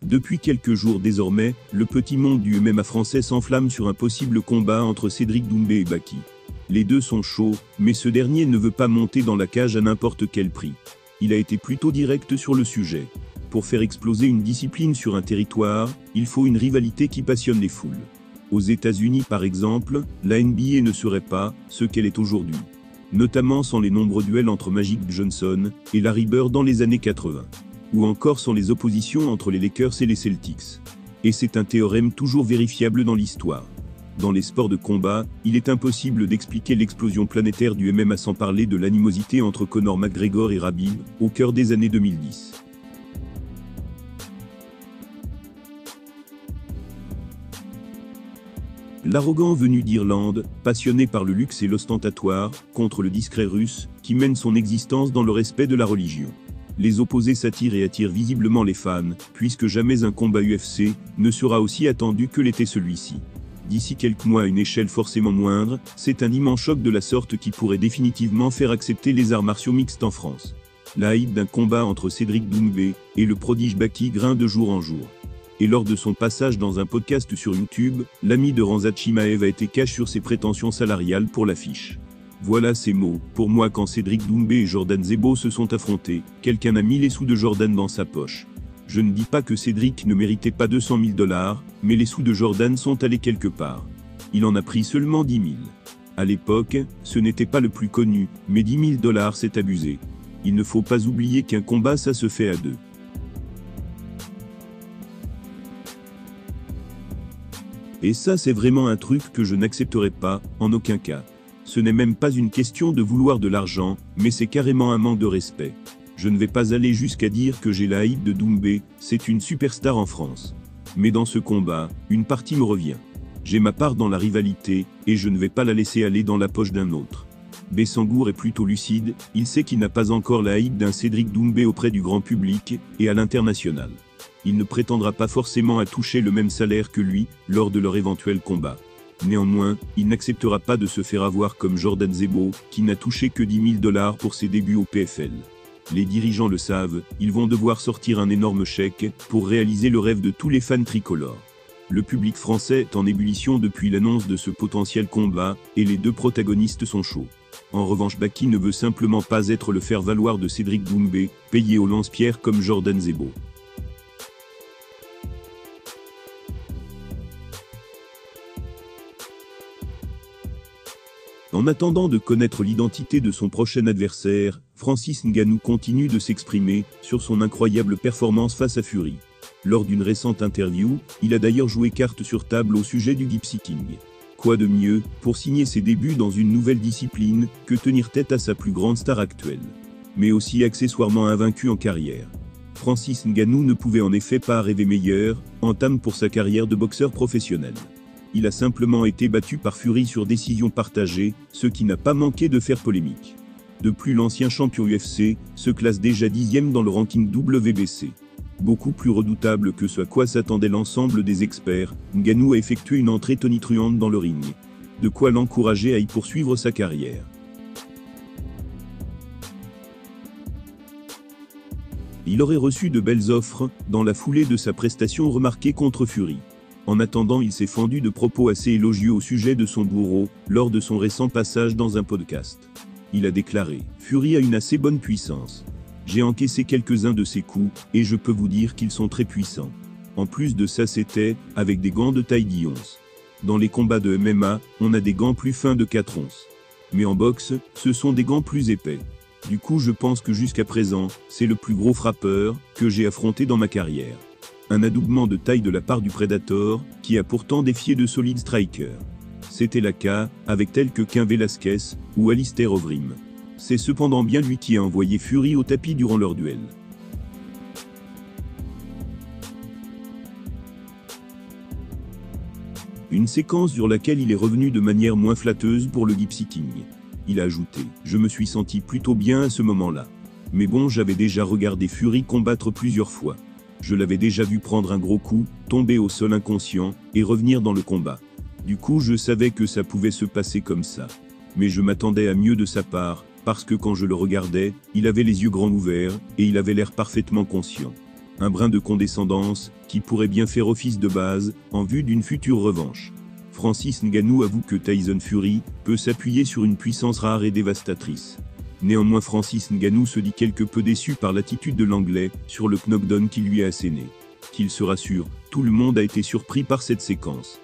Depuis quelques jours désormais, le petit monde du MMA français s'enflamme sur un possible combat entre Cédric Doumbé et Baki. Les deux sont chauds, mais ce dernier ne veut pas monter dans la cage à n'importe quel prix. Il a été plutôt direct sur le sujet. Pour faire exploser une discipline sur un territoire, il faut une rivalité qui passionne les foules. Aux États-Unis par exemple, la NBA ne serait pas ce qu'elle est aujourd'hui. Notamment sans les nombreux duels entre Magic Johnson et Larry Bird dans les années 80. Ou encore sans les oppositions entre les Lakers et les Celtics. Et c'est un théorème toujours vérifiable dans l'histoire. Dans les sports de combat, il est impossible d'expliquer l'explosion planétaire du MMA sans parler de l'animosité entre Conor McGregor et Khabib, au cœur des années 2010. L'arrogant venu d'Irlande, passionné par le luxe et l'ostentatoire, contre le discret russe, qui mène son existence dans le respect de la religion. Les opposés s'attirent et attirent visiblement les fans, puisque jamais un combat UFC ne sera aussi attendu que l'était celui-ci. D'ici quelques mois à une échelle forcément moindre, c'est un immense choc de la sorte qui pourrait définitivement faire accepter les arts martiaux mixtes en France. La hype d'un combat entre Cédric Doumbé et le prodige Baki grimpe de jour en jour. Et lors de son passage dans un podcast sur YouTube, l'ami de Khamzat Chimaev a été cash sur ses prétentions salariales pour l'affiche. Voilà ces mots. Pour moi, quand Cédric Doumbé et Jordan Zebo se sont affrontés, quelqu'un a mis les sous de Jordan dans sa poche. Je ne dis pas que Cédric ne méritait pas 200 000 $, mais les sous de Jordan sont allés quelque part. Il en a pris seulement 10 000. À l'époque, ce n'était pas le plus connu, mais 10 000 $ c'est abusé. Il ne faut pas oublier qu'un combat ça se fait à deux. Et ça c'est vraiment un truc que je n'accepterai pas, en aucun cas. Ce n'est même pas une question de vouloir de l'argent, mais c'est carrément un manque de respect. Je ne vais pas aller jusqu'à dire que j'ai la hype de Doumbé, c'est une superstar en France. Mais dans ce combat, une partie me revient. J'ai ma part dans la rivalité, et je ne vais pas la laisser aller dans la poche d'un autre. Bessangour est plutôt lucide, il sait qu'il n'a pas encore la hype d'un Cédric Doumbé auprès du grand public, et à l'international. Il ne prétendra pas forcément à toucher le même salaire que lui, lors de leur éventuel combat. Néanmoins, il n'acceptera pas de se faire avoir comme Jordan Zebo, qui n'a touché que 10 000 $ pour ses débuts au PFL. Les dirigeants le savent, ils vont devoir sortir un énorme chèque, pour réaliser le rêve de tous les fans tricolores. Le public français est en ébullition depuis l'annonce de ce potentiel combat, et les deux protagonistes sont chauds. En revanche, Baki ne veut simplement pas être le faire-valoir de Cédric Doumbé, payé au lance-pierre comme Jordan Zebo. En attendant de connaître l'identité de son prochain adversaire, Francis Ngannou continue de s'exprimer sur son incroyable performance face à Fury. Lors d'une récente interview, il a d'ailleurs joué carte sur table au sujet du Gypsy King. Quoi de mieux, pour signer ses débuts dans une nouvelle discipline, que tenir tête à sa plus grande star actuelle. Mais aussi accessoirement invaincu en carrière. Francis Ngannou ne pouvait en effet pas rêver meilleur, entame pour sa carrière de boxeur professionnel. Il a simplement été battu par Fury sur décision partagée, ce qui n'a pas manqué de faire polémique. De plus, l'ancien champion UFC se classe déjà 10e dans le ranking WBC. Beaucoup plus redoutable que ce à quoi s'attendait l'ensemble des experts, Ngannou a effectué une entrée tonitruante dans le ring. De quoi l'encourager à y poursuivre sa carrière. Il aurait reçu de belles offres, dans la foulée de sa prestation remarquée contre Fury. En attendant, il s'est fendu de propos assez élogieux au sujet de son bourreau, lors de son récent passage dans un podcast. Il a déclaré « Fury a une assez bonne puissance. J'ai encaissé quelques-uns de ses coups, et je peux vous dire qu'ils sont très puissants. En plus de ça, c'était avec des gants de taille 10 onces. Dans les combats de MMA, on a des gants plus fins de 4 onces. Mais en boxe, ce sont des gants plus épais. Du coup, je pense que jusqu'à présent, c'est le plus gros frappeur que j'ai affronté dans ma carrière. » Un adoubement de taille de la part du Predator, qui a pourtant défié de solides strikers. C'était le cas, avec tels que Cain Velasquez, ou Alistair Overeem. C'est cependant bien lui qui a envoyé Fury au tapis durant leur duel. Une séquence sur laquelle il est revenu de manière moins flatteuse pour le Gypsy King. Il a ajouté « Je me suis senti plutôt bien à ce moment-là. Mais bon, j'avais déjà regardé Fury combattre plusieurs fois. Je l'avais déjà vu prendre un gros coup, tomber au sol inconscient, et revenir dans le combat. Du coup, je savais que ça pouvait se passer comme ça. Mais je m'attendais à mieux de sa part, parce que quand je le regardais, il avait les yeux grands ouverts, et il avait l'air parfaitement conscient. Un brin de condescendance, qui pourrait bien faire office de base, en vue d'une future revanche. Francis Ngannou avoue que Tyson Fury peut s'appuyer sur une puissance rare et dévastatrice. Néanmoins Francis Ngannou se dit quelque peu déçu par l'attitude de l'Anglais sur le knockdown qui lui a asséné. Qu'il se rassure, tout le monde a été surpris par cette séquence.